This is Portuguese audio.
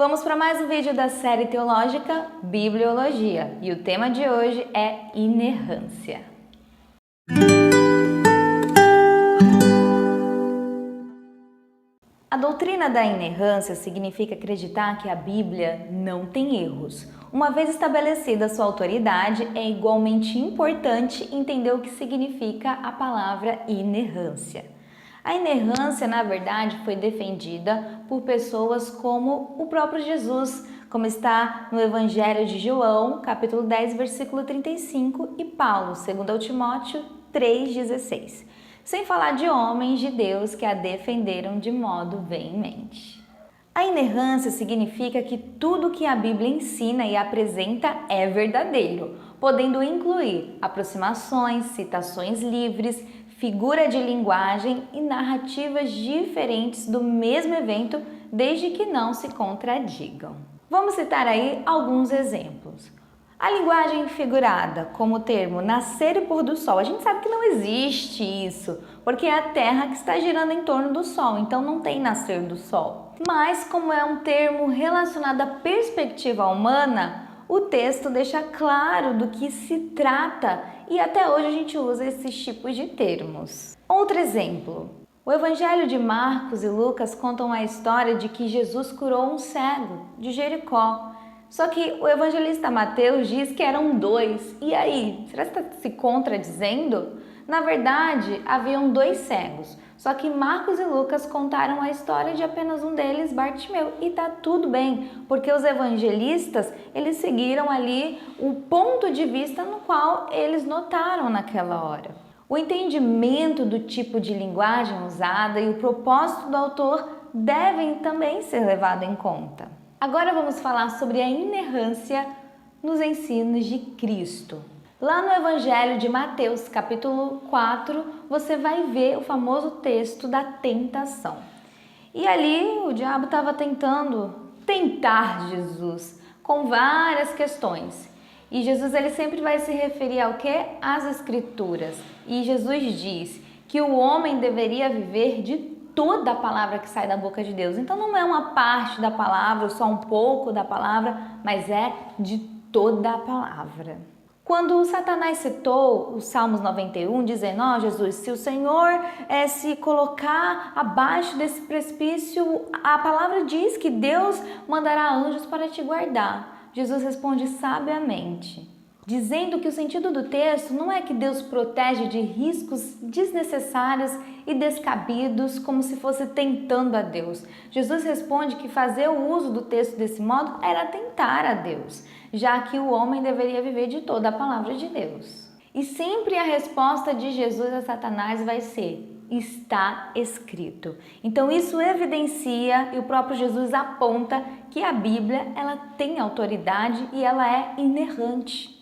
Vamos para mais um vídeo da série teológica Bibliologia e o tema de hoje é inerrância. A doutrina da inerrância significa acreditar que a Bíblia não tem erros. Uma vez estabelecida sua autoridade, é igualmente importante entender o que significa a palavra inerrância. A inerrância, na verdade, foi defendida por pessoas como o próprio Jesus, como está no Evangelho de João, capítulo 10, versículo 35, e Paulo, 2 Timóteo 3,16. Sem falar de homens de Deus que a defenderam de modo veemente. A inerrância significa que tudo que a Bíblia ensina e apresenta é verdadeiro, podendo incluir aproximações, citações livres, figura de linguagem e narrativas diferentes do mesmo evento, desde que não se contradigam. Vamos citar aí alguns exemplos. A linguagem figurada, como o termo nascer e pôr do sol, a gente sabe que não existe isso, porque é a Terra que está girando em torno do Sol, então não tem nascer do Sol. Mas como é um termo relacionado à perspectiva humana, o texto deixa claro do que se trata e até hoje a gente usa esses tipos de termos. Outro exemplo. O Evangelho de Marcos e Lucas contam a história de que Jesus curou um cego de Jericó. Só que o evangelista Mateus diz que eram dois. E aí, será que está se contradizendo? Na verdade, haviam dois cegos. Só que Marcos e Lucas contaram a história de apenas um deles, Bartimeu. E tá tudo bem, porque os evangelistas, eles seguiram ali o ponto de vista no qual eles notaram naquela hora. O entendimento do tipo de linguagem usada e o propósito do autor devem também ser levados em conta. Agora vamos falar sobre a inerrância nos ensinos de Cristo. Lá no Evangelho de Mateus, capítulo 4, você vai ver o famoso texto da tentação. E ali o diabo estava tentando tentar Jesus com várias questões. E Jesus ele sempre vai se referir ao quê? Às Escrituras. E Jesus diz que o homem deveria viver de toda a palavra que sai da boca de Deus. Então não é uma parte da palavra, só um pouco da palavra, mas é de toda a palavra. Quando Satanás citou os Salmos 91, dizendo, Jesus, se o Senhor se colocar abaixo desse precipício, a palavra diz que Deus mandará anjos para te guardar. Jesus responde sabiamente, dizendo que o sentido do texto não é que Deus protege de riscos desnecessários e descabidos, como se fosse tentando a Deus. Jesus responde que fazer o uso do texto desse modo era tentar a Deus, já que o homem deveria viver de toda a palavra de Deus. E sempre a resposta de Jesus a Satanás vai ser: está escrito. Então isso evidencia e o próprio Jesus aponta que a Bíblia ela tem autoridade e ela é inerrante.